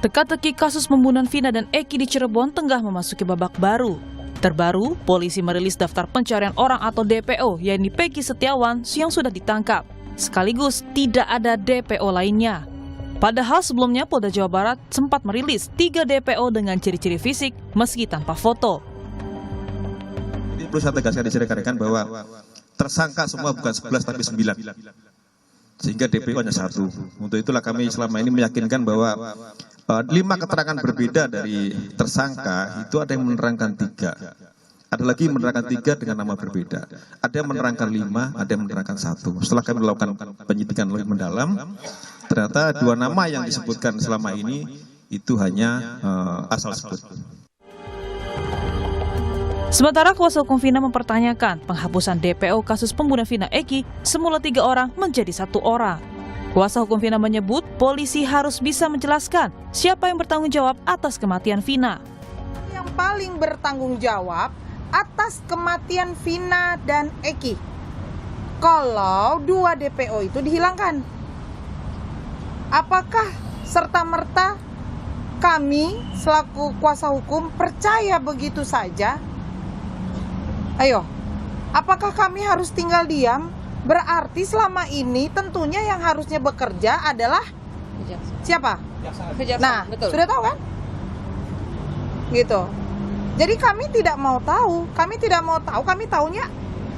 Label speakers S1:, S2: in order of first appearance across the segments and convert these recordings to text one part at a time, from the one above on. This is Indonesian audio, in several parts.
S1: Teka-teki kasus pembunuhan Vina dan Eki di Cirebon tengah memasuki babak baru. Terbaru, polisi merilis daftar pencarian orang atau DPO, yakni Peggy Setiawan yang sudah ditangkap. Sekaligus tidak ada DPO lainnya. Padahal sebelumnya Polda Jawa Barat sempat merilis 3 DPO dengan ciri-ciri fisik meski tanpa foto.
S2: Jadi perlu saya tegaskan di sini rekan-rekan bahwa tersangka semua bukan 11 tapi 9. Sehingga DPO hanya 1. Untuk itulah kami selama ini meyakinkan bahwa 5 keterangan berbeda dari tersangka itu ada yang menerangkan 3. Ada lagi menerangkan 3 dengan nama berbeda. Ada yang menerangkan 5, ada yang menerangkan 1. Setelah kami melakukan penyidikan lebih mendalam, ternyata 2 nama yang disebutkan selama ini itu hanya asal sebut.
S1: Sementara kuasa hukum Vina mempertanyakan penghapusan DPO kasus pembunuhan Vina Eki semula 3 orang menjadi 1 orang. Kuasa hukum Vina menyebut polisi harus bisa menjelaskan siapa yang bertanggung jawab atas kematian Vina.
S3: Yang paling bertanggung jawab atas kematian Vina dan Eki kalau 2 DPO itu dihilangkan. Apakah serta-merta kami selaku kuasa hukum percaya begitu saja? Ayo, apakah kami harus tinggal diam? Berarti selama ini tentunya yang harusnya bekerja adalah siapa? Nah, betul. Sudah tahu kan? Gitu. Jadi kami tidak mau tahu, kami taunya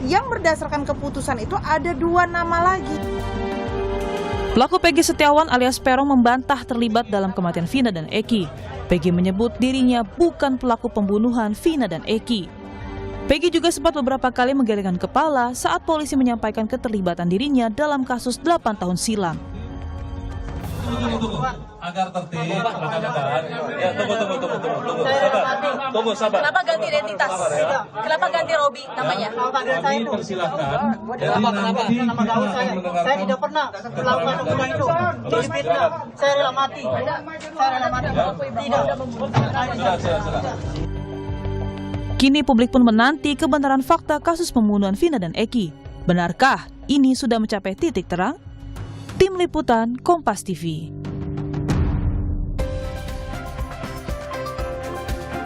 S3: yang berdasarkan keputusan itu ada 2 nama lagi.
S1: Pelaku Peggy Setiawan alias Peron membantah terlibat dalam kematian Vina dan Eki. Peggy menyebut dirinya bukan pelaku pembunuhan Vina dan Eki. Peggy juga sempat beberapa kali menggelengkan kepala saat polisi menyampaikan keterlibatan dirinya dalam kasus 8 tahun silam.
S4: Agar tertib, rekan-rekan. Ya, tunggu, sabar.
S5: Kenapa ganti identitas? Kenapa ganti Robi namanya?
S4: Kami persilakan.
S6: Kenapa? Nama gaul saya tidak pernah melakukan hukuman itu. Jadi fitnah. Saya rela mati. Tidak.
S1: Kini publik pun menanti kebenaran fakta kasus pembunuhan Vina dan Eki. Benarkah ini sudah mencapai titik terang? Tim Liputan Kompas TV.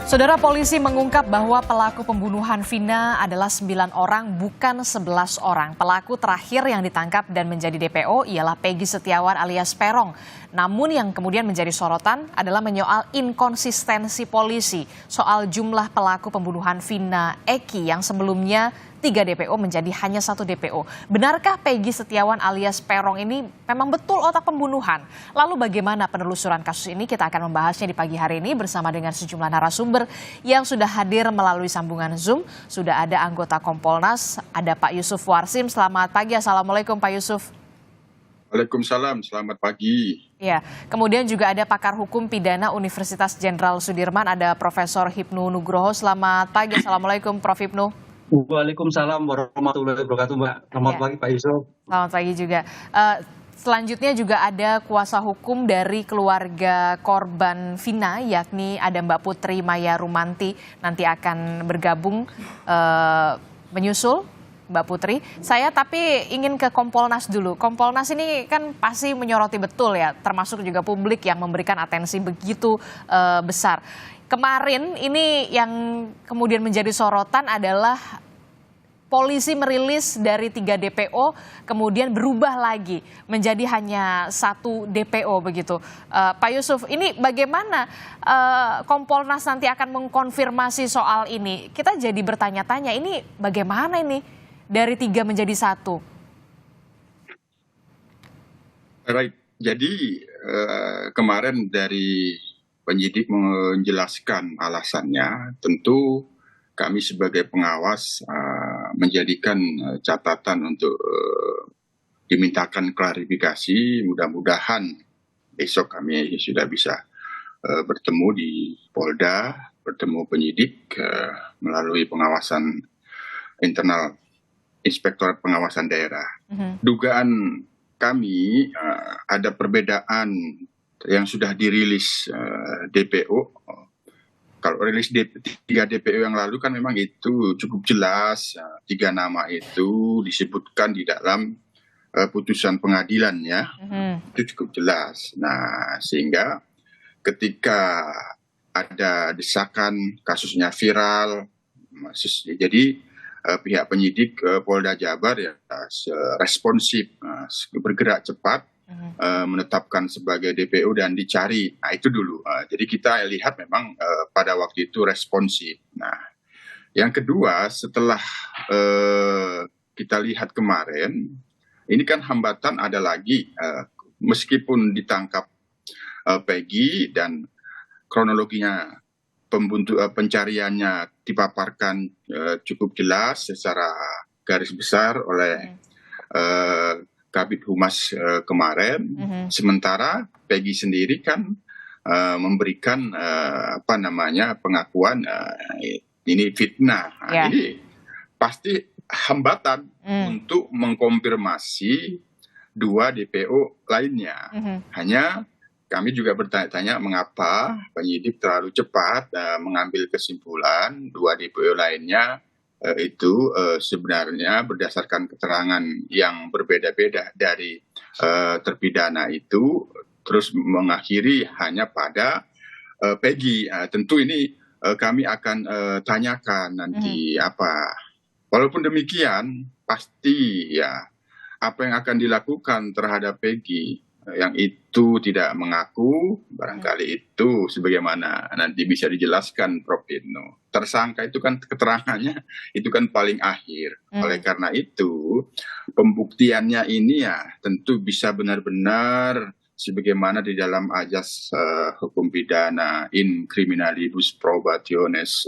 S5: Saudara, polisi mengungkap bahwa pelaku pembunuhan Vina adalah 9 orang, bukan 11 orang. Pelaku terakhir yang ditangkap dan menjadi DPO ialah Peggy Setiawan alias Perong. Namun yang kemudian menjadi sorotan adalah menyoal inkonsistensi polisi soal jumlah pelaku pembunuhan Vina Eki yang sebelumnya 3 DPO menjadi hanya 1 DPO. Benarkah Peggy Setiawan alias Perong ini memang betul otak pembunuhan? Lalu bagaimana penelusuran kasus ini? Kita akan membahasnya di pagi hari ini bersama dengan sejumlah narasumber yang sudah hadir melalui sambungan Zoom. Sudah ada anggota Kompolnas, ada Pak Yusuf Warsim. Selamat pagi, Assalamualaikum Pak Yusuf.
S7: Waalaikumsalam, selamat pagi.
S5: Ya, kemudian juga ada pakar hukum pidana Universitas Jenderal Sudirman, ada Profesor Hipnu Nugroho. Selamat pagi, Assalamualaikum Prof. Hipnu.
S6: Waalaikumsalam warahmatullahi wabarakatuh, Mbak. Selamat pagi, Pak Yusuf.
S5: Selamat pagi juga. Selanjutnya juga ada kuasa hukum dari keluarga korban Vina, yakni ada Mbak Putri Maya Rumanti, nanti akan bergabung menyusul Mbak Putri. Saya tapi ingin ke Kompolnas dulu. Kompolnas ini kan pasti menyoroti betul ya, termasuk juga publik yang memberikan atensi begitu besar. Kemarin ini yang kemudian menjadi sorotan adalah polisi merilis dari 3 DPO kemudian berubah lagi menjadi hanya 1 DPO begitu. Pak Yusuf, ini bagaimana Kompolnas nanti akan mengkonfirmasi soal ini? Kita jadi bertanya-tanya, ini bagaimana ini dari 3 menjadi 1?
S7: Right. Jadi kemarin dari penyidik menjelaskan alasannya, tentu kami sebagai pengawas menjadikan catatan untuk dimintakan klarifikasi. Mudah-mudahan besok kami sudah bisa bertemu di Polda, bertemu penyidik melalui pengawasan internal Inspektorat Pengawasan Daerah. Dugaan kami ada perbedaan yang sudah dirilis DPO. Kalau rilis 3 DPO yang lalu kan memang itu cukup jelas, 3 nama itu disebutkan di dalam putusan pengadilan ya, itu cukup jelas. Nah, sehingga ketika ada desakan kasusnya viral, jadi pihak penyidik Polda Jabar ya responsif, bergerak cepat, menetapkan sebagai DPO dan dicari. Nah itu dulu. Jadi kita lihat memang pada waktu itu responsif. Nah yang kedua setelah kita lihat kemarin, ini kan hambatan ada lagi, meskipun ditangkap Peggy dan kronologinya pencariannya dipaparkan cukup jelas secara garis besar oleh Kabid Humas kemarin. Sementara Peggy sendiri kan memberikan pengakuan ini fitnah. Nah, ini pasti hambatan untuk mengkonfirmasi 2 DPO lainnya. Hanya kami juga bertanya-tanya mengapa penyidik terlalu cepat mengambil kesimpulan 2 DPO lainnya itu sebenarnya berdasarkan keterangan yang berbeda-beda dari terpidana itu, terus mengakhiri hanya pada Peggy. Tentu ini kami akan tanyakan nanti apa. Walaupun demikian, pasti ya apa yang akan dilakukan terhadap Peggy yang itu tidak mengaku, barangkali itu sebagaimana nanti bisa dijelaskan Prof. Ibnu. Tersangka itu kan keterangannya itu kan paling akhir. Oleh karena itu pembuktiannya ini ya tentu bisa benar-benar sebagaimana di dalam ajas hukum pidana in criminalibus probationes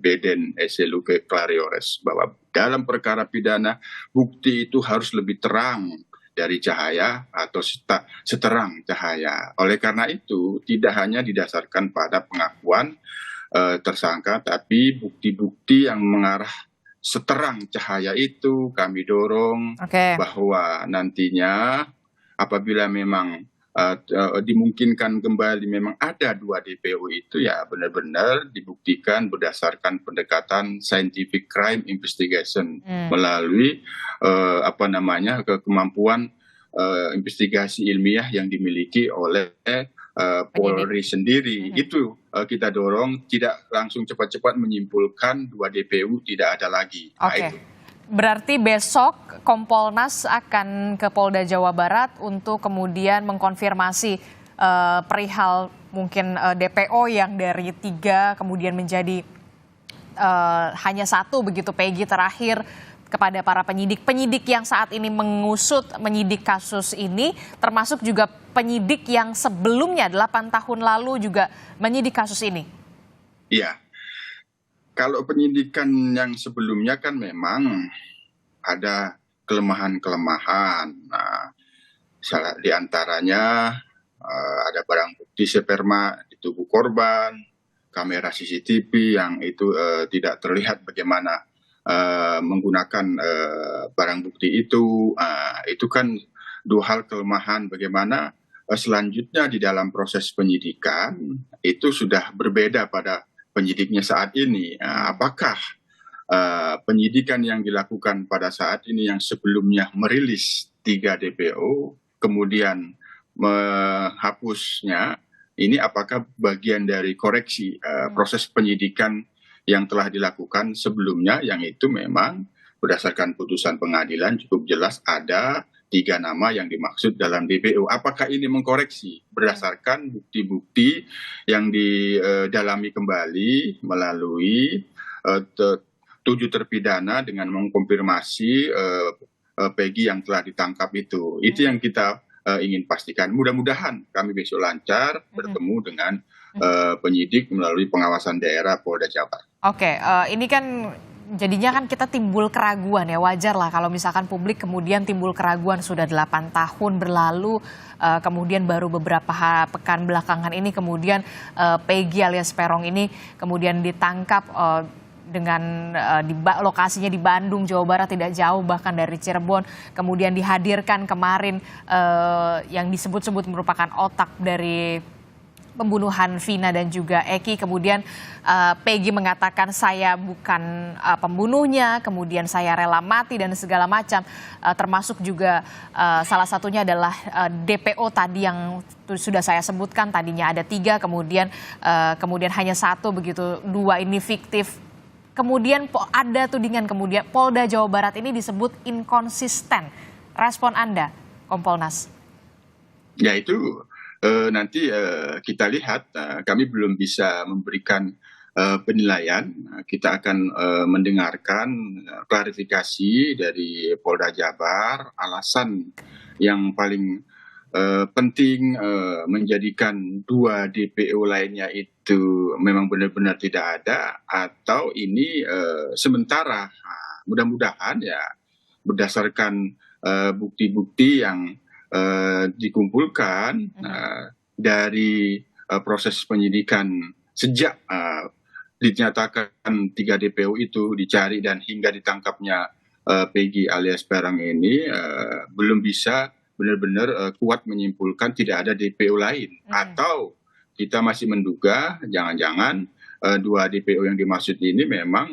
S7: beden esse luce clariores, bahwa dalam perkara pidana bukti itu harus lebih terang dari cahaya atau seterang cahaya. Oleh karena itu tidak hanya didasarkan pada pengakuan tersangka, tapi bukti-bukti yang mengarah seterang cahaya itu kami dorong bahwa nantinya apabila memang dimungkinkan kembali memang ada 2 DPO itu ya benar-benar dibuktikan berdasarkan pendekatan scientific crime investigation melalui kemampuan investigasi ilmiah yang dimiliki oleh Polri sendiri. Itu kita dorong, tidak langsung cepat-cepat menyimpulkan 2 DPO tidak ada lagi. Nah, itu.
S5: Berarti besok Kompolnas akan ke Polda Jawa Barat untuk kemudian mengkonfirmasi perihal mungkin DPO yang dari 3 kemudian menjadi hanya 1 begitu, Peggy terakhir, kepada para penyidik yang saat ini mengusut menyidik kasus ini, termasuk juga penyidik yang sebelumnya 8 tahun lalu juga menyidik kasus ini.
S7: Iya. Kalau penyidikan yang sebelumnya kan memang ada kelemahan-kelemahan. Nah, salah di antaranya ada barang bukti sperma di tubuh korban, kamera CCTV yang itu tidak terlihat bagaimana menggunakan barang bukti itu. Itu kan 2 hal kelemahan. Bagaimana selanjutnya di dalam proses penyidikan itu sudah berbeda pada penyidiknya saat ini. Apakah penyidikan yang dilakukan pada saat ini yang sebelumnya merilis 3 DPO, kemudian menghapusnya, ini apakah bagian dari koreksi proses penyidikan yang telah dilakukan sebelumnya, yang itu memang berdasarkan putusan pengadilan cukup jelas ada 3 nama yang dimaksud dalam DPO. Apakah ini mengkoreksi berdasarkan bukti-bukti yang didalami kembali melalui 7 terpidana dengan mengkonfirmasi Peggy yang telah ditangkap itu. Itu yang kita ingin pastikan. Mudah-mudahan kami besok lancar bertemu dengan penyidik melalui pengawasan daerah Polda Jabar.
S5: Ini kan jadinya kan kita timbul keraguan ya, wajar lah kalau misalkan publik kemudian timbul keraguan sudah 8 tahun berlalu, kemudian baru beberapa pekan belakangan ini kemudian Peggy alias Peron ini kemudian ditangkap dengan lokasinya di Bandung, Jawa Barat, tidak jauh bahkan dari Cirebon, kemudian dihadirkan kemarin yang disebut-sebut merupakan otak dari pembunuhan Vina dan juga Eki, kemudian Peggy mengatakan saya bukan pembunuhnya, kemudian saya rela mati dan segala macam, termasuk juga salah satunya adalah DPO tadi yang sudah saya sebutkan, tadinya ada 3, kemudian hanya 1 begitu, 2 ini fiktif. Kemudian ada tudingan kemudian Polda Jawa Barat ini disebut inkonsisten. Respon Anda, Kompolnas?
S7: Ya itu nanti kita lihat, kami belum bisa memberikan penilaian. Kita akan mendengarkan klarifikasi dari Polda Jabar, alasan yang paling penting menjadikan 2 DPO lainnya itu memang benar-benar tidak ada, atau ini sementara. Mudah-mudahan ya berdasarkan bukti-bukti yang dikumpulkan dari proses penyidikan sejak dinyatakan 3 DPO itu dicari dan hingga ditangkapnya Peggy alias Perang ini, belum bisa benar-benar kuat menyimpulkan tidak ada DPO lain. Atau kita masih menduga jangan-jangan 2 DPO yang dimaksud ini memang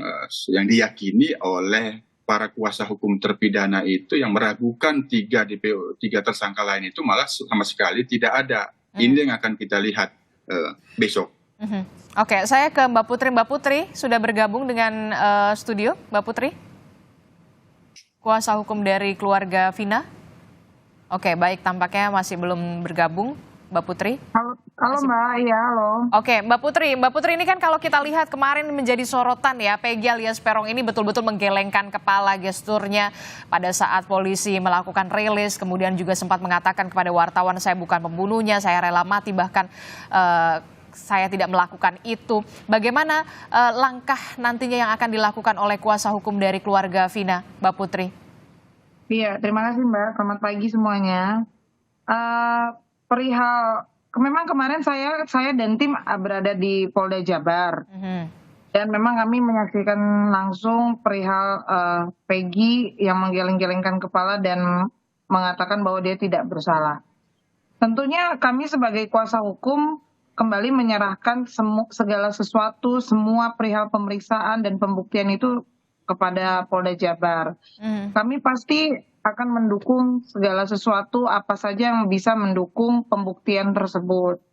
S7: yang diyakini oleh para kuasa hukum terpidana itu yang meragukan 3 DPO, 3 tersangka lain itu malah sama sekali tidak ada. Ini yang akan kita lihat besok.
S5: Oke, saya ke Mbak Putri. Mbak Putri sudah bergabung dengan studio, Mbak Putri? Kuasa hukum dari keluarga Vina? Oke, baik, tampaknya masih belum bergabung, Mbak Putri.
S3: Halo Mbak, iya halo.
S5: Oke, Mbak Putri ini kan kalau kita lihat kemarin menjadi sorotan ya, Peggy alias Perong ini betul-betul menggelengkan kepala, gesturnya pada saat polisi melakukan rilis, kemudian juga sempat mengatakan kepada wartawan, saya bukan pembunuhnya, saya rela mati, bahkan saya tidak melakukan itu. Bagaimana langkah nantinya yang akan dilakukan oleh kuasa hukum dari keluarga Vina, Mbak Putri?
S3: Iya, terima kasih Mbak. Selamat pagi semuanya. Perihal memang kemarin saya dan tim berada di Polda Jabar, dan memang kami menyaksikan langsung perihal Peggy yang menggeleng-gelengkan kepala dan mengatakan bahwa dia tidak bersalah. Tentunya kami sebagai kuasa hukum kembali menyerahkan segala sesuatu, semua perihal pemeriksaan dan pembuktian itu kepada Polda Jabar. Kami pasti akan mendukung segala sesuatu apa saja yang bisa mendukung pembuktian tersebut.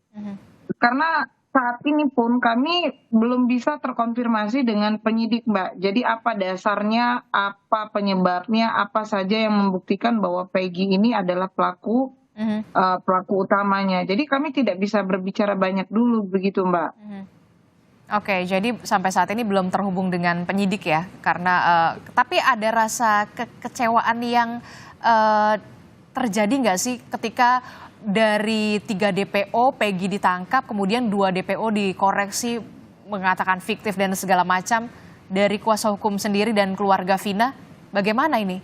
S3: Karena saat ini pun kami belum bisa terkonfirmasi dengan penyidik, Mbak. Jadi apa dasarnya, apa penyebabnya, apa saja yang membuktikan bahwa Peggy ini adalah pelaku utamanya. Jadi kami tidak bisa berbicara banyak dulu begitu, Mbak.
S5: Oke, jadi sampai saat ini belum terhubung dengan penyidik ya, karena tapi ada rasa kekecewaan yang terjadi nggak sih ketika dari 3 DPO Peggy ditangkap, kemudian 2 DPO dikoreksi mengatakan fiktif dan segala macam dari kuasa hukum sendiri dan keluarga Vina, bagaimana ini?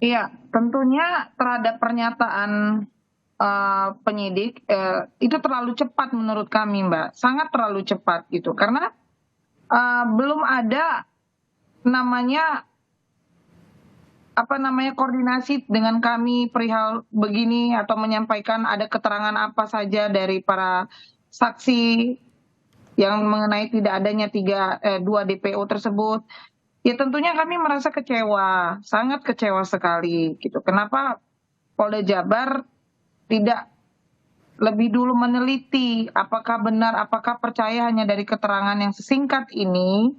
S3: Iya, tentunya terhadap pernyataan penyidik itu terlalu cepat menurut kami, Mbak, sangat terlalu cepat gitu, karena belum ada namanya koordinasi dengan kami perihal begini atau menyampaikan ada keterangan apa saja dari para saksi yang mengenai tidak adanya 2 DPO tersebut. Ya tentunya kami merasa kecewa, sangat kecewa sekali gitu. Kenapa Polda Jabar tidak lebih dulu meneliti apakah benar, apakah percaya hanya dari keterangan yang sesingkat ini,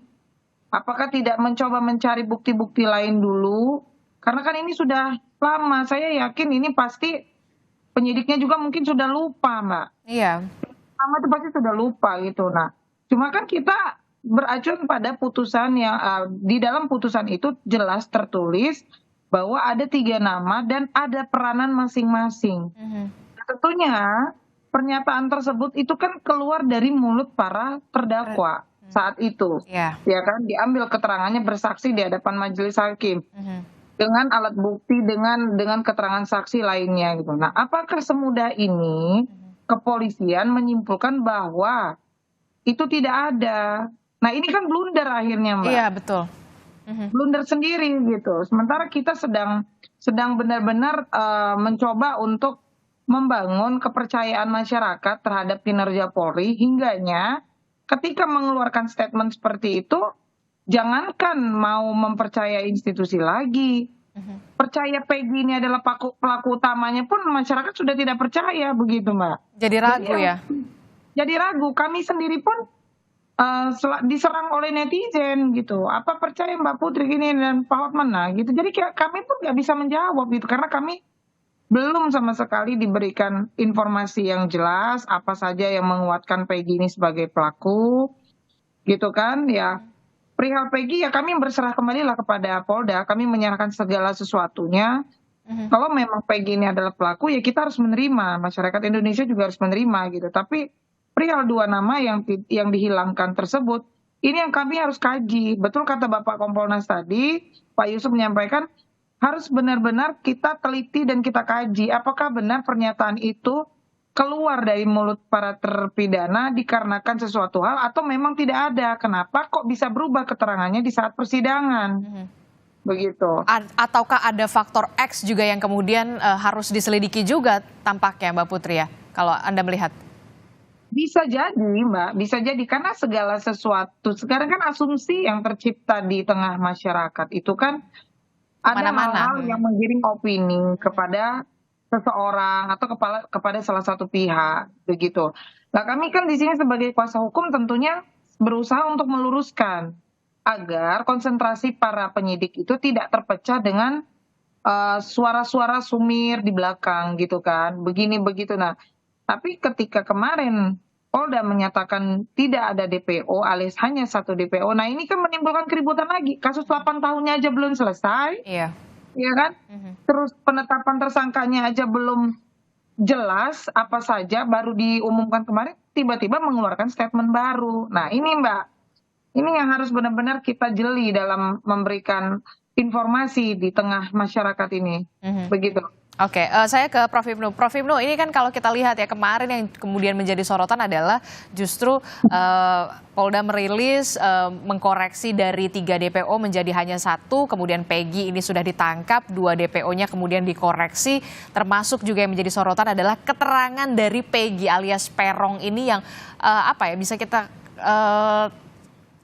S3: apakah tidak mencoba mencari bukti-bukti lain dulu, karena kan ini sudah lama, saya yakin ini pasti penyidiknya juga mungkin sudah lupa, Mbak.
S5: Iya.
S3: Lama itu pasti sudah lupa gitu. Nah, cuma kan kita beracun pada putusan yang di dalam putusan itu jelas tertulis bahwa ada 3 nama dan ada peranan masing-masing. Tentunya pernyataan tersebut itu kan keluar dari mulut para terdakwa saat itu, ya kan, diambil keterangannya bersaksi di hadapan majelis hakim dengan alat bukti, dengan keterangan saksi lainnya gitu. Nah, apakah semudah ini kepolisian menyimpulkan bahwa itu tidak ada? Nah, ini kan blunder akhirnya, Mbak.
S5: Iya, betul.
S3: Blunder sendiri gitu. Sementara kita sedang benar-benar mencoba untuk membangun kepercayaan masyarakat terhadap kinerja Polri hingganya ketika mengeluarkan statement seperti itu, jangankan mau mempercayai institusi lagi, percaya Peggy ini adalah pelaku utamanya pun masyarakat sudah tidak percaya begitu, Mbak.
S5: Jadi ragu ya?
S3: Jadi ragu, kami sendiri pun diserang oleh netizen gitu. Apa percaya Mbak Putri gini dan Pak Hotman gitu. Jadi kami pun nggak bisa menjawab gitu karena kami belum sama sekali diberikan informasi yang jelas apa saja yang menguatkan Peggy ini sebagai pelaku gitu kan ya. Perihal Peggy ya kami berserah kembalilah kepada Polda, kami menyerahkan segala sesuatunya. Kalau memang Peggy ini adalah pelaku ya kita harus menerima, masyarakat Indonesia juga harus menerima gitu. Tapi perihal 2 nama yang dihilangkan tersebut, ini yang kami harus kaji. Betul kata Bapak Kompolnas tadi, Pak Yusuf menyampaikan harus benar-benar kita teliti dan kita kaji apakah benar pernyataan itu keluar dari mulut para terpidana dikarenakan sesuatu hal atau memang tidak ada. Kenapa kok bisa berubah keterangannya di saat persidangan? Begitu.
S5: Ataukah ada faktor X juga yang kemudian harus diselidiki juga tampaknya Mbak Putri ya, kalau Anda melihat?
S3: Bisa jadi Mbak, bisa jadi karena segala sesuatu, sekarang kan asumsi yang tercipta di tengah masyarakat itu kan ada hal-hal yang menggiring opini kepada seseorang atau kepada salah satu pihak begitu. Nah kami kan di sini sebagai kuasa hukum tentunya berusaha untuk meluruskan agar konsentrasi para penyidik itu tidak terpecah dengan suara-suara sumir di belakang gitu kan, begini begitu. Nah tapi ketika kemarin Polda menyatakan tidak ada DPO alias hanya 1 DPO. Nah ini kan menimbulkan keributan lagi. Kasus 8 tahunnya aja belum selesai. Iya kan? Terus penetapan tersangkanya aja belum jelas apa saja, baru diumumkan kemarin, tiba-tiba mengeluarkan statement baru. Nah ini Mbak, ini yang harus benar-benar kita jeli dalam memberikan informasi di tengah masyarakat ini. Begitu.
S5: Oke, saya ke Prof. Ibnu. Prof. Ibnu, ini kan kalau kita lihat ya kemarin yang kemudian menjadi sorotan adalah justru Polda merilis mengkoreksi dari 3 DPO menjadi hanya 1, kemudian Peggy ini sudah ditangkap, 2 DPO-nya kemudian dikoreksi, termasuk juga yang menjadi sorotan adalah keterangan dari Peggy alias Peron ini yang bisa kita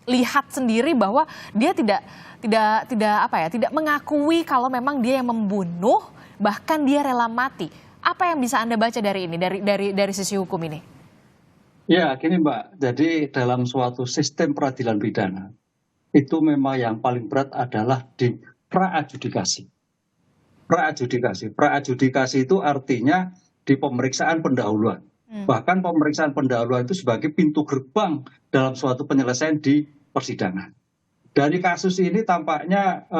S5: lihat sendiri bahwa dia tidak mengakui kalau memang dia yang membunuh. Bahkan dia rela mati. Apa yang bisa Anda baca dari ini, dari sisi hukum ini?
S8: Ya, gini Mbak. Jadi dalam suatu sistem peradilan pidana, itu memang yang paling berat adalah di praadjudikasi. Praadjudikasi itu artinya di pemeriksaan pendahuluan. Bahkan pemeriksaan pendahuluan itu sebagai pintu gerbang dalam suatu penyelesaian di persidangan. Dari kasus ini tampaknya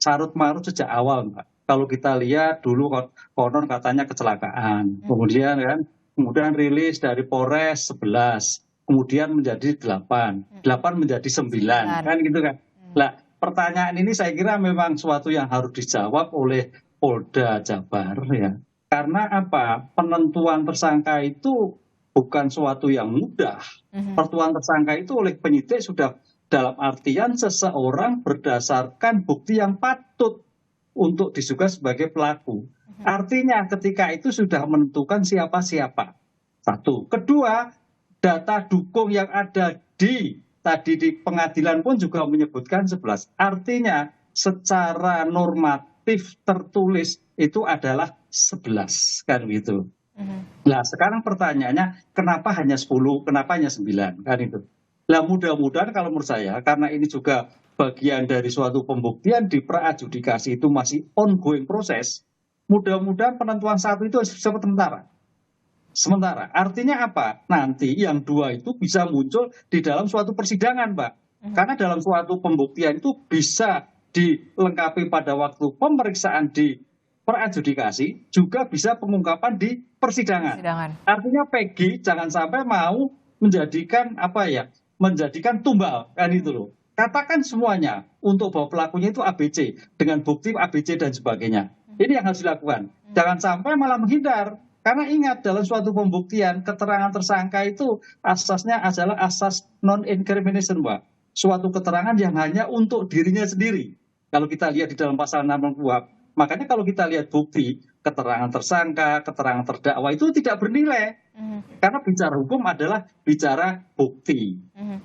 S8: carut marut sejak awal Mbak. Kalau kita lihat dulu konon katanya kecelakaan, kemudian rilis dari Polres 11, kemudian menjadi 8 menjadi 9, kan gitu kan. Nah, pertanyaan ini saya kira memang suatu yang harus dijawab oleh Polda Jabar ya. Karena apa? Penentuan tersangka itu bukan suatu yang mudah. Penentuan tersangka itu oleh penyidik sudah dalam artian seseorang berdasarkan bukti yang patut untuk diduga sebagai pelaku. Artinya ketika itu sudah menentukan siapa-siapa. 1. Kedua, data dukung yang ada tadi di pengadilan pun juga menyebutkan 11. Artinya secara normatif tertulis itu adalah 11 kan gitu. Nah sekarang pertanyaannya kenapa hanya 10, kenapa hanya 9 kan itu. Nah mudah-mudahan kalau menurut saya karena ini juga bagian dari suatu pembuktian di praadjudikasi itu masih ongoing proses, mudah-mudahan penentuan 1 itu sementara. Artinya apa? Nanti yang 2 itu bisa muncul di dalam suatu persidangan, Pak. Karena dalam suatu pembuktian itu bisa dilengkapi pada waktu pemeriksaan di praadjudikasi, juga bisa pengungkapan di persidangan. Artinya Peggy jangan sampai mau menjadikan menjadikan tumbal kan itu loh. Katakan semuanya untuk bahwa pelakunya itu ABC dengan bukti ABC dan sebagainya. Ini yang harus dilakukan. Jangan sampai malah menghindar. Karena ingat dalam suatu pembuktian keterangan tersangka itu asasnya adalah asas non-incrimination, Mbak. Suatu keterangan yang hanya untuk dirinya sendiri. Kalau kita lihat di dalam pasal 6 KUHP. Makanya kalau kita lihat bukti keterangan tersangka, keterangan terdakwa itu tidak bernilai. Karena bicara hukum adalah bicara bukti.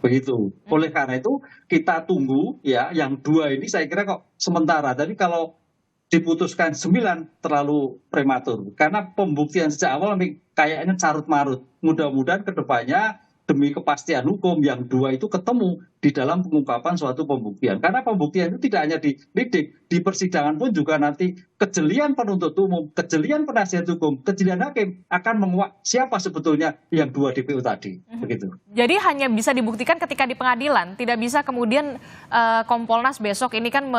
S8: Begitu. Oleh karena itu kita tunggu ya, yang 2 ini saya kira kok sementara. Tapi kalau diputuskan 9 terlalu prematur. Karena pembuktian sejak awal kayaknya carut marut. Mudah-mudahan ke depannya demi kepastian hukum yang 2 itu ketemu di dalam pengungkapan suatu pembuktian. Karena pembuktian itu tidak hanya dilidik, di persidangan pun juga nanti kejelian penuntut umum, kejelian penasihat hukum, kejelian hakim akan menguak siapa sebetulnya yang 2 DPO tadi. Begitu.
S5: Jadi hanya bisa dibuktikan ketika di pengadilan, tidak bisa kemudian Kompolnas besok ini kan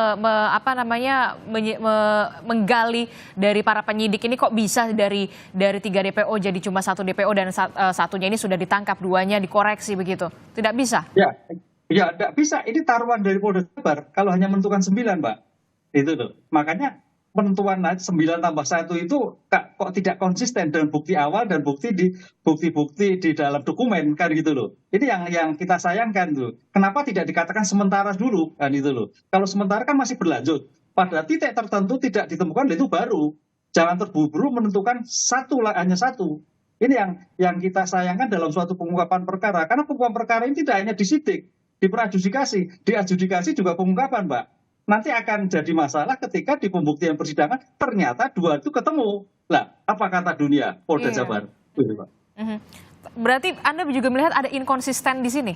S5: menggali dari para penyidik ini kok bisa dari 3 DPO jadi cuma 1 DPO dan satunya ini sudah ditangkap, 2-nya dikoreksi begitu. Tidak bisa?
S8: Ya, tidak bisa. Ini taruhan dari Polda Jabar kalau hanya menentukan 9, Mbak. Itu loh. Makanya penentuan 9 tambah 1 itu kok tidak konsisten dengan bukti awal dan bukti di dalam dokumen kan gitu loh. Ini yang kita sayangkan tuh. Kenapa tidak dikatakan sementara dulu kan itu loh. Kalau sementara kan masih berlanjut. Pada titik tertentu tidak ditemukan itu baru. Jangan terburu-buru menentukan hanya satu. Ini yang kita sayangkan dalam suatu pengungkapan perkara. Karena pengungkapan perkara ini tidak hanya disidik, diperadjudikasi, diadjudikasi juga pengungkapan, Mbak. Nanti akan jadi masalah ketika di pembuktian persidangan ternyata 2 itu ketemu. Lah, apa kata dunia Polda Jabar?
S5: Berarti Anda juga melihat ada inkonsisten di sini?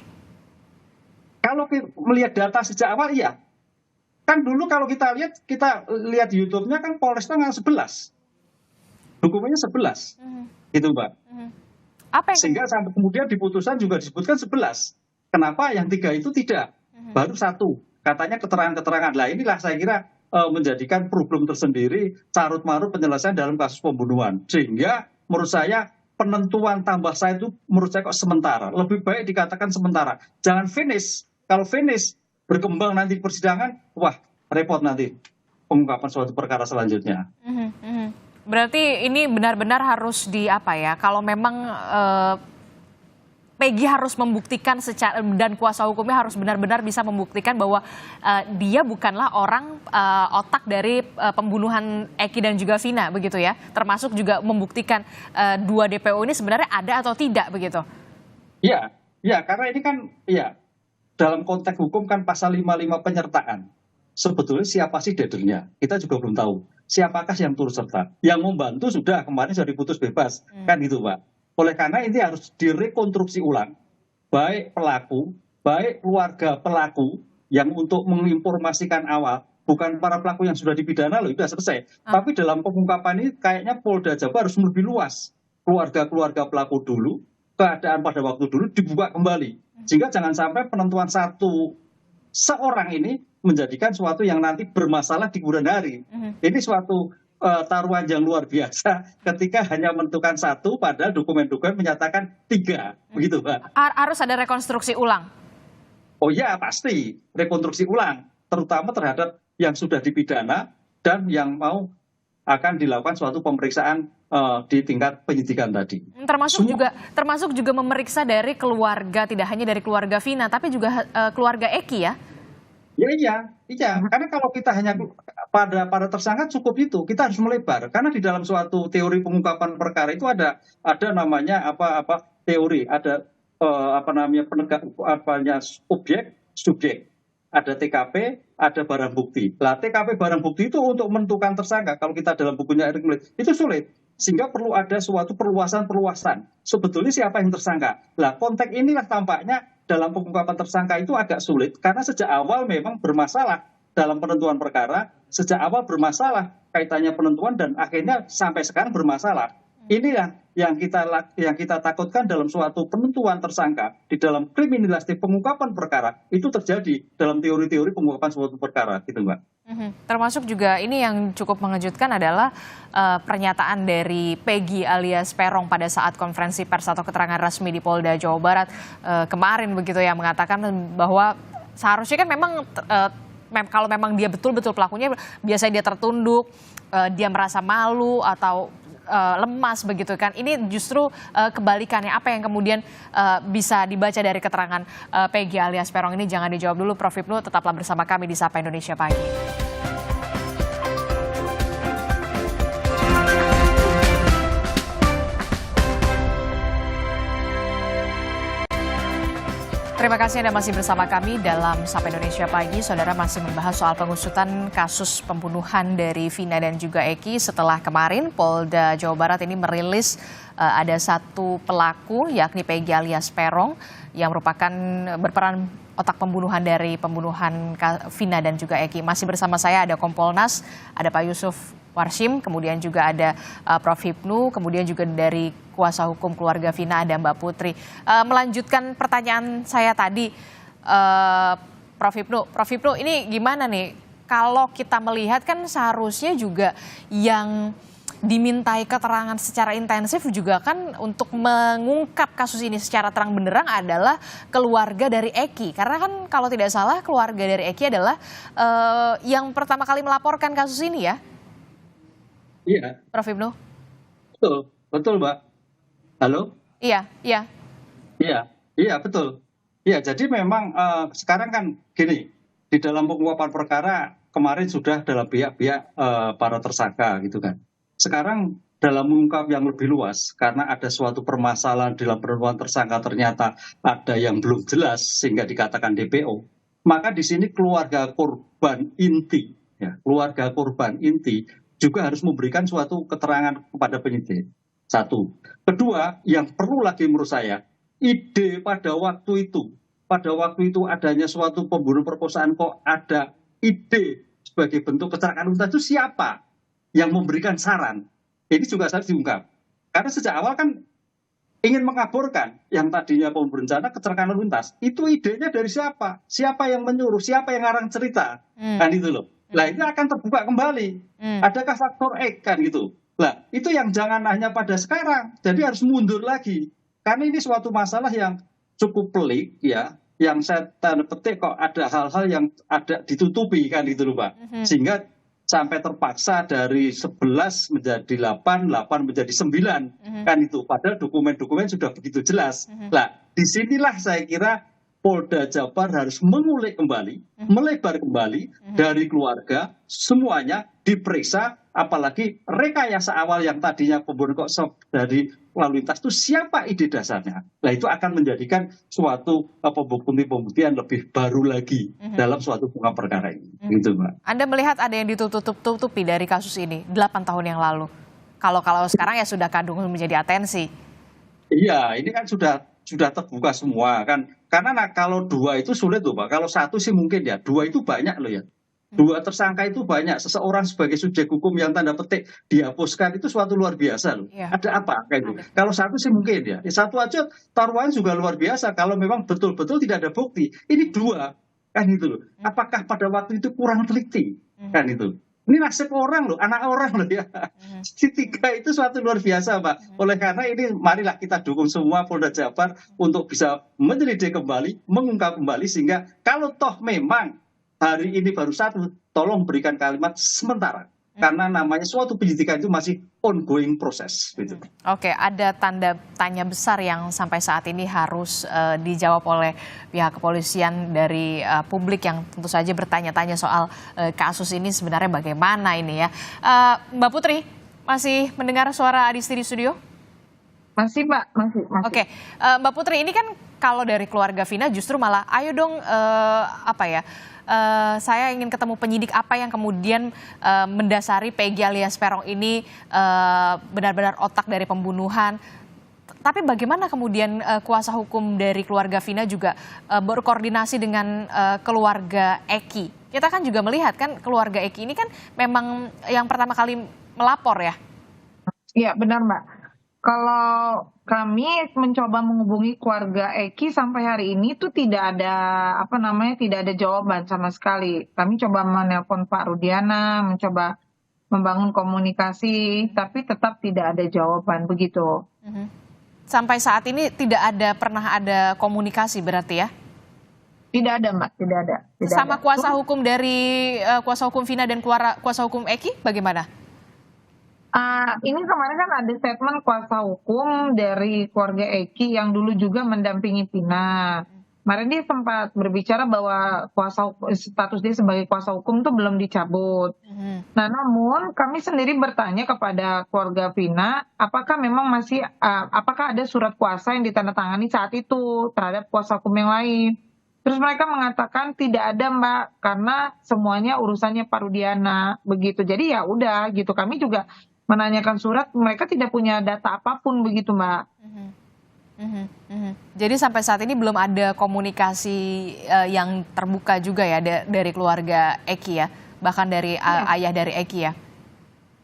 S8: Kalau melihat data sejak awal, iya. Kan dulu kalau kita lihat YouTube-nya kan Polres tanggal 11. Hukumannya 11. Gitu, Mbak. Sehingga sampai kemudian di putusan juga disebutkan 11. Kenapa yang 3 itu tidak? Baru 1. Katanya keterangan-keterangan. Lah inilah saya kira menjadikan problem tersendiri, carut marut penyelesaian dalam kasus pembunuhan. Sehingga menurut saya penentuan tambah 1 itu menurut saya kok sementara. Lebih baik dikatakan sementara. Jangan finish. Kalau finish berkembang nanti persidangan, wah repot nanti pengungkapan suatu perkara selanjutnya.
S5: Berarti ini benar-benar harus kalau memang Peggy harus membuktikan dan kuasa hukumnya harus benar-benar bisa membuktikan bahwa dia bukanlah orang otak dari pembunuhan Eki dan juga Vina begitu ya. Termasuk juga membuktikan 2 DPO ini sebenarnya ada atau tidak begitu. Iya,
S8: karena ini kan dalam konteks hukum kan pasal 55 penyertaan. Sebetulnya siapa sih dadernya? Kita juga belum tahu. Siapakah yang turut serta? Yang membantu sudah kemarin sudah diputus bebas, kan gitu, Pak. Oleh karena ini harus direkonstruksi ulang, baik pelaku, baik keluarga pelaku yang untuk menginformasikan awal, bukan para pelaku yang sudah dipidana loh, sudah selesai. Tapi dalam pengungkapan ini kayaknya Polda Jabar harus lebih luas. Keluarga-keluarga pelaku dulu, keadaan pada waktu dulu dibuka kembali. Sehingga jangan sampai penentuan seorang ini menjadikan suatu yang nanti bermasalah di kemudian hari. Ini suatu taruhan yang luar biasa ketika hanya menentukan 1 padahal dokumen-dokumen menyatakan 3. Begitu, Pak.
S5: Harus ada rekonstruksi ulang?
S8: Oh iya, pasti. Rekonstruksi ulang. Terutama terhadap yang sudah dipidana dan yang akan dilakukan suatu pemeriksaan di tingkat penyidikan tadi.
S5: Termasuk juga memeriksa dari keluarga, tidak hanya dari keluarga Vina, tapi juga keluarga Eki ya?
S8: Iya. Karena kalau kita hanya pada tersangka cukup itu, kita harus melebar. Karena di dalam suatu teori pengungkapan perkara itu ada namanya teori, ada penegak objek, subjek, ada TKP, ada barang bukti. Lah TKP barang bukti itu untuk menentukan tersangka. Kalau kita dalam bukunya Erick Melitt itu sulit. Sehingga perlu ada suatu perluasan. Sebetulnya siapa yang tersangka? Lah konteks inilah tampaknya dalam pengungkapan tersangka itu agak sulit karena sejak awal memang bermasalah dalam penentuan perkara, sejak awal bermasalah kaitannya penentuan dan akhirnya sampai sekarang bermasalah. Inilah yang kita takutkan dalam suatu penentuan tersangka di dalam kriminalistik pengungkapan perkara itu terjadi dalam teori-teori pengungkapan suatu perkara, gitu, Mbak.
S5: Termasuk juga ini yang cukup mengejutkan adalah pernyataan dari Peggy alias Peron pada saat konferensi pers atau keterangan resmi di Polda Jawa Barat kemarin begitu ya, mengatakan bahwa seharusnya kan memang kalau memang dia betul-betul pelakunya biasanya dia tertunduk, dia merasa malu atau lemas begitu kan. Ini justru kebalikannya. Apa yang kemudian bisa dibaca dari keterangan Peggy alias Peron ini? Jangan dijawab dulu, Prof. Hipnu. Tetaplah bersama kami di Sapa Indonesia Pagi. Terima kasih Anda masih bersama kami dalam Sapa Indonesia Pagi. Saudara masih membahas soal pengusutan kasus pembunuhan dari Vina dan juga Eki setelah kemarin Polda Jawa Barat ini merilis ada satu pelaku yakni Peggy alias Peron yang merupakan berperan otak pembunuhan dari pembunuhan Vina dan juga Eki. Masih bersama saya ada Kompolnas, ada Pak Yusuf Warshim, kemudian juga ada Prof. Hipnu, kemudian juga dari kuasa hukum keluarga Vina ada Mbak Putri. Melanjutkan pertanyaan saya tadi, Prof. Hipnu, ini gimana nih? Kalau kita melihat kan seharusnya juga yang dimintai keterangan secara intensif juga kan untuk mengungkap kasus ini secara terang benderang adalah keluarga dari Eki. Karena kan kalau tidak salah keluarga dari Eki adalah yang pertama kali melaporkan kasus ini ya?
S8: Iya.
S5: Prof. Hipnu?
S8: Betul Mbak. Halo?
S5: Iya.
S8: Iya, betul. Iya, jadi memang sekarang kan gini, di dalam pengungkapan perkara kemarin sudah dalam pihak-pihak para tersangka gitu kan. Sekarang dalam mengungkap yang lebih luas, karena ada suatu permasalahan dalam penentuan tersangka ternyata ada yang belum jelas sehingga dikatakan DPO, maka di sini keluarga korban inti juga harus memberikan suatu keterangan kepada penyidik. Satu. Kedua, yang perlu lagi menurut saya, ide pada waktu itu adanya suatu pembunuhan perkosaan kok ada ide sebagai bentuk kecelakaan lintas itu siapa yang memberikan saran? Ini juga harus diungkap. Karena sejak awal kan ingin mengaburkan yang tadinya berencana kecelakaan lalu lintas. Itu idenya dari siapa? Siapa yang menyuruh? Siapa yang ngarang cerita? Kan itu loh. Nah, itu akan terbuka kembali. Adakah faktor X kan gitu? Nah, itu yang jangan hanya pada sekarang. Jadi harus mundur lagi. Karena ini suatu masalah yang cukup pelik ya. Yang saya tanda petik kok ada hal-hal yang ada ditutupi kan gitu loh Pak. Sehingga sampai terpaksa dari 11 menjadi 8 menjadi 9 kan itu. Padahal dokumen-dokumen sudah begitu jelas. Nah, disinilah saya kira Polda Jabar harus mengulik kembali, melebar kembali dari keluarga, semuanya diperiksa, apalagi rekayasa awal yang tadinya pembunuhan kok dari lalu lintas itu siapa ide dasarnya. Nah itu akan menjadikan suatu pembuktian lebih baru lagi dalam suatu pengungkapan perkara ini. Gitu, Mbak.
S5: Anda melihat ada yang ditutup-tutupi dari kasus ini 8 tahun yang lalu. Kalau sekarang ya sudah kadung menjadi atensi. Iya,
S8: ini kan sudah terbuka semua kan. Karena kalau 2 itu sulit loh Pak. Kalau 1 sih mungkin ya. 2 itu banyak loh ya. 2 tersangka itu banyak. Seseorang sebagai subjek hukum yang tanda petik dihapuskan itu suatu luar biasa loh. Ya. Ada apa kayak itu? Kalau 1 sih mungkin ya. 1 aja taruhan juga luar biasa. Kalau memang betul-betul tidak ada bukti. Ini 2 kan itu loh. Apakah pada waktu itu kurang teliti kan itu? Ini nasib orang loh, anak orang loh ya. Si 3 itu suatu luar biasa Pak. Oleh karena ini marilah kita dukung semua Polda Jabar untuk bisa menyelidik kembali, mengungkap kembali sehingga kalau toh memang hari ini baru 1, tolong berikan kalimat sementara. Karena namanya suatu penyidikan itu masih ongoing proses. Gitu.
S5: Oke, ada tanda tanya besar yang sampai saat ini harus dijawab oleh pihak kepolisian dari publik yang tentu saja bertanya-tanya soal kasus ini sebenarnya bagaimana ini ya. Mbak Putri, masih mendengar suara Adisti di studio?
S3: Masih Mbak, masih.
S5: Oke, Mbak Putri ini kan kalau dari keluarga Vina justru malah ayo dong saya ingin ketemu penyidik apa yang kemudian mendasari Peggy alias Peron ini benar-benar otak dari pembunuhan. Tapi bagaimana kemudian kuasa hukum dari keluarga Vina juga berkoordinasi dengan keluarga Eki? Kita kan juga melihat kan keluarga Eki ini kan memang yang pertama kali melapor ya?
S3: Iya benar Mbak. Kalau kami mencoba menghubungi keluarga Eki sampai hari ini tuh tidak ada jawaban sama sekali. Kami coba menelpon Pak Rudiana, mencoba membangun komunikasi, tapi tetap tidak ada jawaban begitu.
S5: Sampai saat ini pernah ada komunikasi berarti ya?
S3: Tidak ada Mbak, tidak ada.
S5: Sama kuasa hukum dari kuasa hukum Vina dan kuasa hukum Eki bagaimana?
S3: Ini kemarin kan ada statement kuasa hukum dari keluarga Eki yang dulu juga mendampingi Vina. Kemarin dia sempat berbicara bahwa status dia sebagai kuasa hukum itu belum dicabut. Nah, namun kami sendiri bertanya kepada keluarga Vina, apakah memang apakah ada surat kuasa yang ditandatangani saat itu terhadap kuasa hukum yang lain? Terus mereka mengatakan tidak ada, Mbak, karena semuanya urusannya Pak Rudiana, begitu. Jadi ya udah gitu. Kami juga menanyakan surat, mereka tidak punya data apapun begitu, Mbak.
S5: Jadi sampai saat ini belum ada komunikasi yang terbuka juga ya dari keluarga Eki ya, bahkan dari ayah dari Eki ya.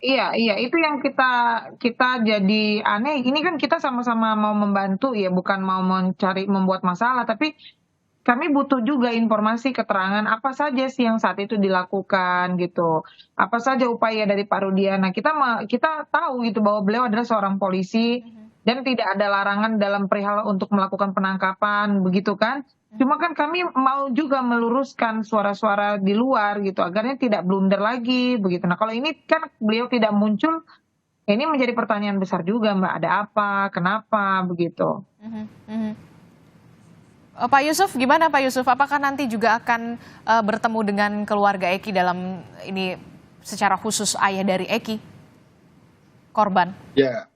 S3: Iya, itu yang kita jadi aneh. Ini kan kita sama-sama mau membantu ya, bukan mau membuat masalah, tapi kami butuh juga informasi keterangan apa saja sih yang saat itu dilakukan gitu. Apa saja upaya dari Pak Rudiana. Kita tahu gitu bahwa beliau adalah seorang polisi dan tidak ada larangan dalam perihal untuk melakukan penangkapan begitu kan. Cuma kan kami mau juga meluruskan suara-suara di luar gitu agarnya tidak blunder lagi begitu. Nah, kalau ini kan beliau tidak muncul, ini menjadi pertanyaan besar juga, Mbak. Ada apa? Kenapa begitu?
S5: Pak Yusuf, gimana Pak Yusuf? Apakah nanti juga akan bertemu dengan keluarga Eki dalam ini secara khusus ayah dari Eki, korban?
S7: Ya,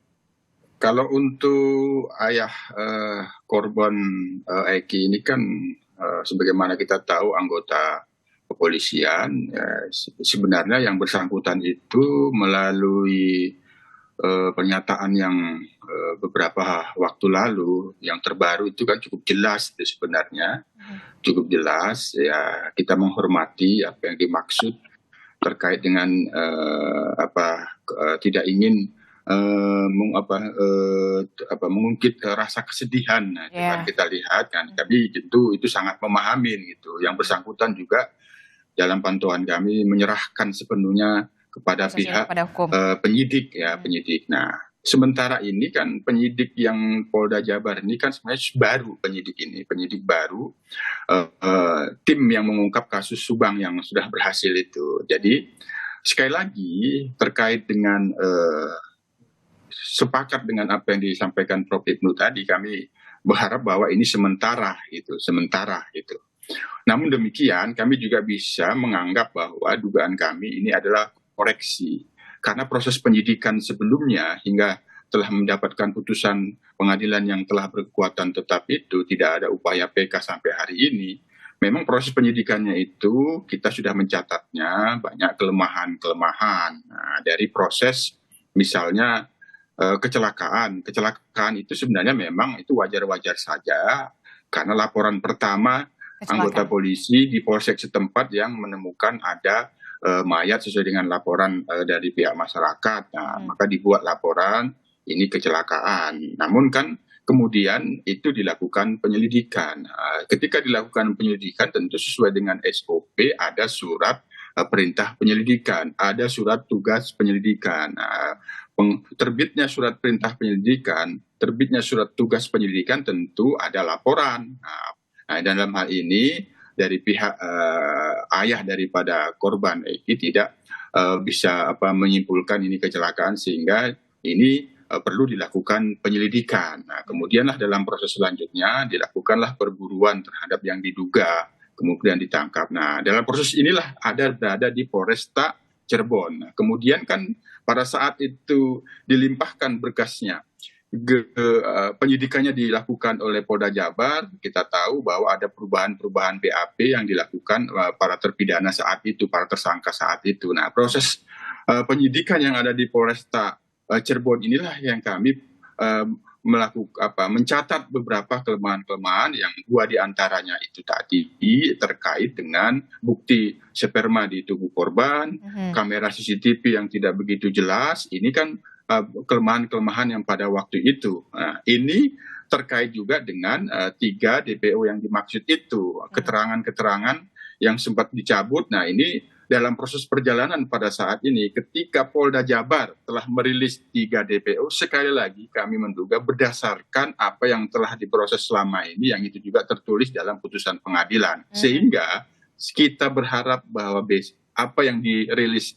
S7: kalau untuk ayah korban Eki ini kan sebagaimana kita tahu anggota kepolisian, sebenarnya yang bersangkutan itu melalui pernyataan yang beberapa waktu lalu yang terbaru itu kan cukup jelas itu sebenarnya, cukup jelas ya, kita menghormati apa yang dimaksud terkait dengan tidak ingin mengungkit rasa kesedihan. Nah, kan kita lihat kan, tapi tentu itu sangat memahami gitu. Yang bersangkutan juga dalam pantauan kami menyerahkan sepenuhnya kepada pihak penyidik ya, penyidik. Nah, sementara ini kan penyidik yang Polda Jabar ini kan sebenarnya baru, penyidik baru, tim yang mengungkap kasus Subang yang sudah berhasil itu. Jadi sekali lagi terkait dengan sepakat dengan apa yang disampaikan Prof. Ibnu tadi, kami berharap bahwa ini sementara gitu. Namun demikian kami juga bisa menganggap bahwa dugaan kami ini adalah koreksi. Karena proses penyidikan sebelumnya hingga telah mendapatkan putusan pengadilan yang telah berkekuatan tetap itu tidak ada upaya PK sampai hari ini. Memang proses penyidikannya itu kita sudah mencatatnya banyak kelemahan-kelemahan. Nah, dari proses misalnya kecelakaan itu sebenarnya memang itu wajar-wajar saja karena laporan pertama anggota polisi di polsek setempat yang menemukan ada mayat sesuai dengan laporan dari pihak masyarakat. Nah, maka dibuat laporan ini kecelakaan. Namun kan kemudian itu dilakukan penyelidikan. Ketika dilakukan penyelidikan tentu sesuai dengan SOP, ada surat perintah penyelidikan, ada surat tugas penyelidikan. Terbitnya surat perintah penyelidikan, terbitnya surat tugas penyelidikan tentu ada laporan. Nah, dalam hal ini dari pihak ayah daripada korban Eki tidak bisa menyimpulkan ini kecelakaan sehingga ini perlu dilakukan penyelidikan. Nah, kemudianlah dalam proses selanjutnya dilakukanlah perburuan terhadap yang diduga, kemudian ditangkap. Nah, dalam proses inilah berada di Polresta Cirebon. Nah, kemudian kan pada saat itu dilimpahkan berkasnya, penyidikannya dilakukan oleh Polda Jabar. Kita tahu bahwa ada perubahan-perubahan BAP yang dilakukan para terpidana saat itu, para tersangka saat itu. Nah, proses penyidikan yang ada di Polresta Cirebon inilah yang kami mencatat beberapa kelemahan-kelemahan yang dua diantaranya itu tadi terkait dengan bukti sperma di tubuh korban, kamera CCTV yang tidak begitu jelas. Ini kan kelemahan-kelemahan yang pada waktu itu. Nah, ini terkait juga dengan 3 DPO yang dimaksud itu, keterangan-keterangan yang sempat dicabut. Nah, ini dalam proses perjalanan pada saat ini ketika Polda Jabar telah merilis 3 DPO, sekali lagi kami menduga berdasarkan apa yang telah diproses selama ini yang itu juga tertulis dalam putusan pengadilan. Sehingga kita berharap bahwa apa yang dirilis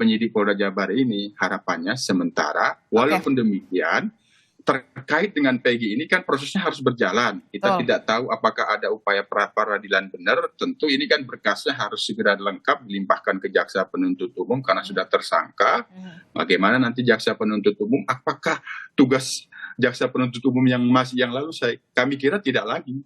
S7: penyidik Polda Jabar ini harapannya sementara. Walaupun demikian terkait dengan Peggy ini kan prosesnya harus berjalan. Kita tidak tahu apakah ada upaya pra-peradilan benar. Tentu ini kan berkasnya harus segera lengkap dilimpahkan ke jaksa penuntut umum karena sudah tersangka. Bagaimana nanti jaksa penuntut umum? Apakah tugas jaksa penuntut umum yang lalu kami kira tidak lagi.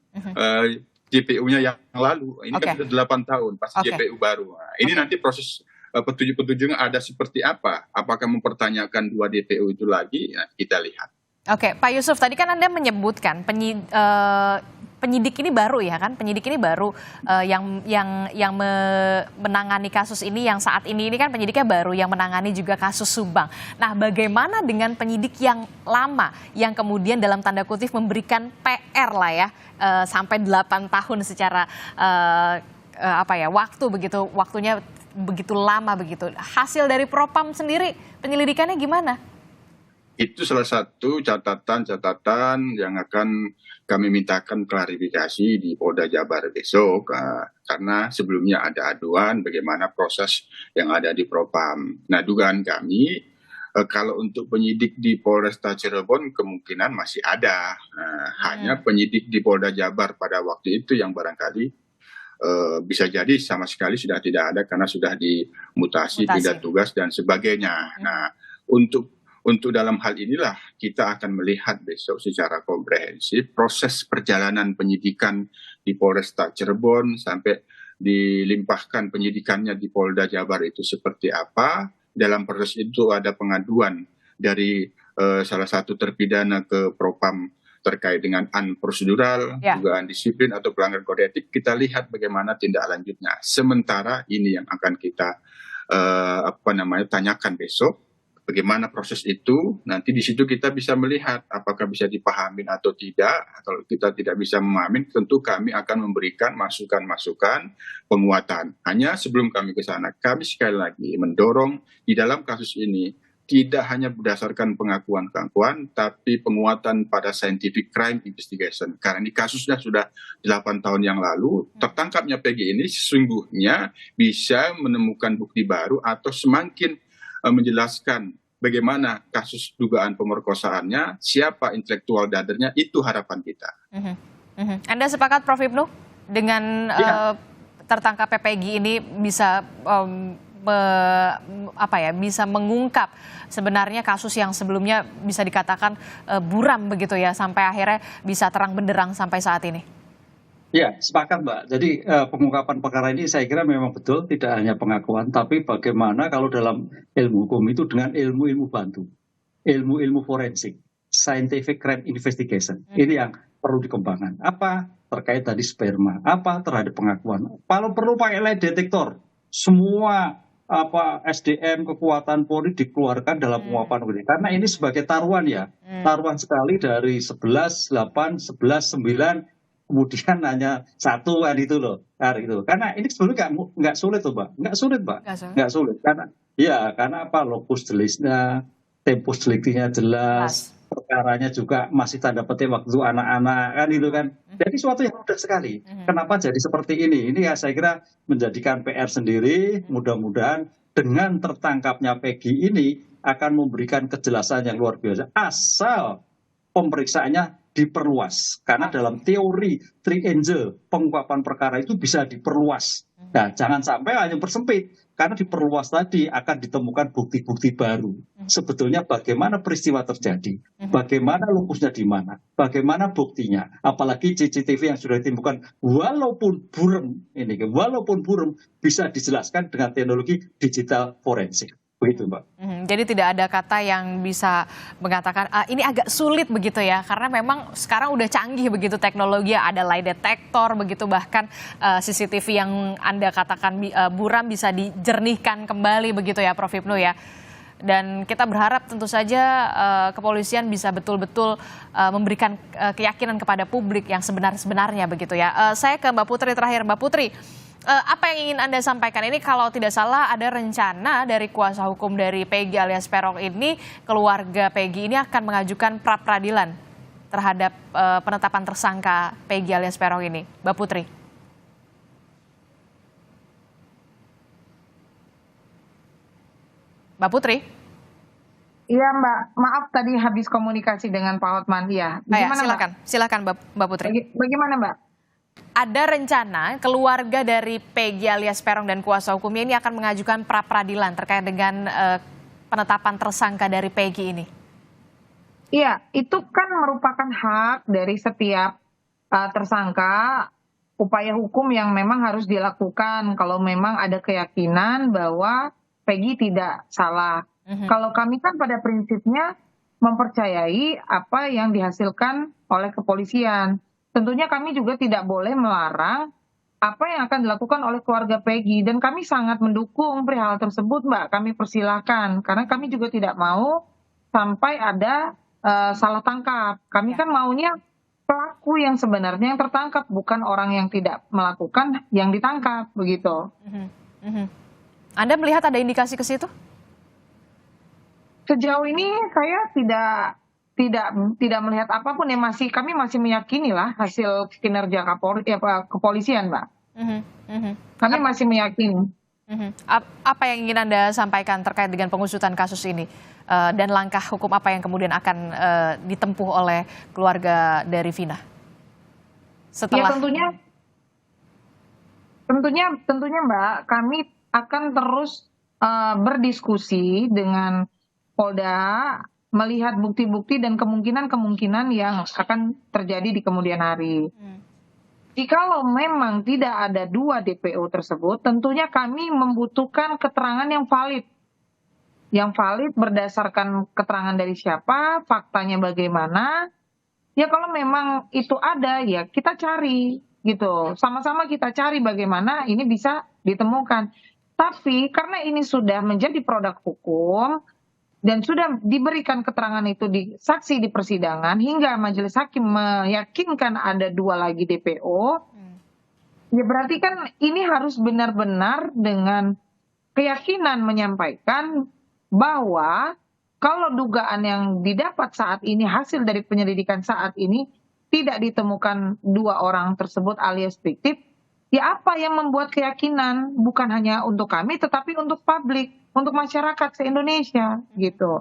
S7: JPU-nya yang lalu. Ini kan sudah 8 tahun pasti JPU baru. Nah, ini nanti proses petunjuk-petunjuknya ada seperti apa? Apakah mempertanyakan 2 DPU itu lagi? Nah, kita lihat.
S5: Oke, Pak Yusuf, tadi kan Anda menyebutkan penyidik ini baru ya kan? Penyidik ini baru yang menangani kasus ini yang saat ini kan penyidiknya baru yang menangani juga kasus Subang. Nah, bagaimana dengan penyidik yang lama yang kemudian dalam tanda kutip memberikan PR lah ya sampai 8 tahun secara waktunya begitu lama begitu. Hasil dari Propam sendiri penyelidikannya gimana?
S7: Itu salah satu catatan yang akan kami mintakan klarifikasi di Polda Jabar besok, karena sebelumnya ada aduan bagaimana proses yang ada di Propam. Nah, dugaan kami kalau untuk penyidik di Polresta Cirebon kemungkinan masih ada, hanya penyidik di Polda Jabar pada waktu itu yang barangkali bisa jadi sama sekali sudah tidak ada karena sudah dimutasi, pindah tugas dan sebagainya. Nah, untuk dalam hal inilah kita akan melihat besok secara komprehensif proses perjalanan penyidikan di Polresta Cirebon sampai dilimpahkan penyidikannya di Polda Jabar itu seperti apa. Dalam proses itu ada pengaduan dari salah satu terpidana ke Propam terkait dengan unprosedural, dugaan disiplin atau pelanggaran kode etik. Kita lihat bagaimana tindak lanjutnya. Sementara ini yang akan kita tanyakan besok. Bagaimana proses itu, nanti di situ kita bisa melihat apakah bisa dipahamin atau tidak. Kalau kita tidak bisa memahami, tentu kami akan memberikan masukan-masukan penguatan. Hanya sebelum kami ke sana, kami sekali lagi mendorong di dalam kasus ini tidak hanya berdasarkan pengakuan-pengakuan, tapi penguatan pada scientific crime investigation. Karena ini kasusnya sudah 8 tahun yang lalu, tertangkapnya Peggy ini sesungguhnya bisa menemukan bukti baru atau semakin menjelaskan bagaimana kasus dugaan pemerkosaannya, siapa intelektual dadernya, itu harapan kita.
S5: Anda sepakat Prof. Ibnu dengan tertangkap Peggy ini bisa bisa mengungkap sebenarnya kasus yang sebelumnya bisa dikatakan buram begitu ya, sampai akhirnya bisa terang benderang sampai saat ini?
S8: Ya, sepakat Mbak. Jadi pengungkapan perkara ini saya kira memang betul tidak hanya pengakuan, tapi bagaimana kalau dalam ilmu hukum itu dengan ilmu-ilmu bantu, ilmu-ilmu forensik, scientific crime investigation. Ini yang perlu dikembangkan. Apa terkait tadi sperma, apa terhadap pengakuan. Kalau perlu pakai lie detektor, semua SDM kekuatan Polri dikeluarkan dalam penguapan ini. Karena ini sebagai taruhan ya, taruhan sekali dari 11, 8, 11, 9. Kemudian hanya 1 kan itu loh, karena ini sebenarnya nggak sulit tuh Mbak, nggak sulit karena apa, lokus delisnya, tempus delictinya jelas, perkaranya juga masih tanda petik waktu anak-anak kan itu kan, jadi suatu yang mudah sekali. Kenapa jadi seperti ini ya saya kira menjadikan PR sendiri. Mudah-mudahan dengan tertangkapnya Peggy ini akan memberikan kejelasan yang luar biasa, asal pemeriksaannya diperluas, karena dalam teori triangle pengungkapan perkara itu bisa diperluas. Nah, jangan sampai hanya bersempit, karena diperluas tadi akan ditemukan bukti-bukti baru. Sebetulnya bagaimana peristiwa terjadi, bagaimana lokusnya di mana, bagaimana buktinya, apalagi CCTV yang sudah ditemukan, walaupun buram bisa dijelaskan dengan teknologi digital forensik. Begitu Mbak.
S5: Jadi tidak ada kata yang bisa mengatakan ini agak sulit begitu ya, karena memang sekarang udah canggih begitu teknologi, ada lie detector begitu, bahkan CCTV yang Anda katakan buram bisa dijernihkan kembali begitu ya Prof. Ibnu ya. Dan kita berharap tentu saja kepolisian bisa betul-betul memberikan keyakinan kepada publik yang sebenarnya begitu ya. Saya ke Mbak Putri terakhir. Mbak Putri, apa yang ingin Anda sampaikan ini? Kalau tidak salah ada rencana dari kuasa hukum dari Peggy alias Peron ini, keluarga Peggy ini akan mengajukan pra-peradilan terhadap penetapan tersangka Peggy alias Peron ini. Mbak Putri. Mbak Putri.
S3: Iya Mbak, maaf tadi habis komunikasi dengan Pak Hotman. Ya, bagaimana
S5: silakan Mbak Putri.
S3: Bagaimana Mbak?
S5: Ada rencana keluarga dari Peggy alias Peron dan kuasa hukumnya ini akan mengajukan pra peradilan terkait dengan penetapan tersangka dari Peggy ini.
S3: Iya, itu kan merupakan hak dari setiap tersangka, upaya hukum yang memang harus dilakukan kalau memang ada keyakinan bahwa Peggy tidak salah. Kalau kami kan pada prinsipnya mempercayai apa yang dihasilkan oleh kepolisian. Tentunya kami juga tidak boleh melarang apa yang akan dilakukan oleh keluarga Peggy. Dan kami sangat mendukung perihal tersebut, Mbak. Kami persilahkan. Karena kami juga tidak mau sampai ada salah tangkap. Kami kan maunya pelaku yang sebenarnya yang tertangkap, bukan orang yang tidak melakukan yang ditangkap, begitu.
S5: Anda melihat ada indikasi ke situ?
S3: Sejauh ini saya tidak melihat apapun ya, kami masih meyakini lah hasil kinerja kepolisian, Mbak. Kami masih meyakini.
S5: Apa yang ingin Anda sampaikan terkait dengan pengusutan kasus ini dan langkah hukum apa yang kemudian akan ditempuh oleh keluarga dari Vina? Setelah
S3: tentunya Mbak, kami akan terus berdiskusi dengan Polda, melihat bukti-bukti dan kemungkinan yang akan terjadi di kemudian hari. Jikalau memang tidak ada 2 DPO tersebut, tentunya kami membutuhkan keterangan yang valid. Yang valid berdasarkan keterangan dari siapa, faktanya bagaimana. Ya kalau memang itu ada, ya kita cari gitu. Sama-sama kita cari bagaimana ini bisa ditemukan. Tapi karena ini sudah menjadi produk hukum, dan sudah diberikan keterangan itu di saksi di persidangan hingga majelis hakim meyakinkan ada 2 lagi DPO, ya berarti kan ini harus benar-benar dengan keyakinan menyampaikan bahwa kalau dugaan yang didapat saat ini, hasil dari penyelidikan saat ini tidak ditemukan 2 orang tersebut alias fiktif, ya apa yang membuat keyakinan bukan hanya untuk kami tetapi untuk publik, untuk masyarakat se-Indonesia gitu.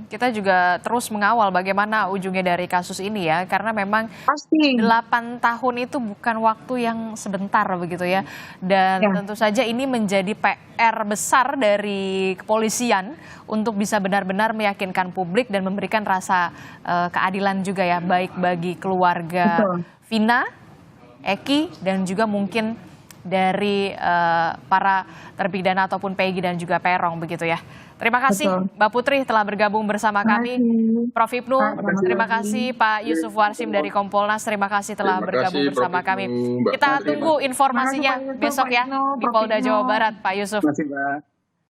S5: Kita juga terus mengawal bagaimana ujungnya dari kasus ini ya, karena memang
S3: pasti
S5: 8 tahun itu bukan waktu yang sebentar begitu ya. Dan tentu saja ini menjadi PR besar dari kepolisian untuk bisa benar-benar meyakinkan publik dan memberikan rasa keadilan juga ya, baik bagi keluarga Vina, Eki, dan juga mungkin dari para terpidana ataupun Peggy dan juga Peron begitu ya. Terima kasih Mbak Putri telah bergabung bersama kami. Prof. Hipnu, terima kasih Pak Yusuf Warsim dari Kompolnas, terima kasih telah bergabung bersama kami. Kita tunggu informasinya besok ya di Polda Jawa Barat, Pak Yusuf.
S8: Terima kasih, Mbak.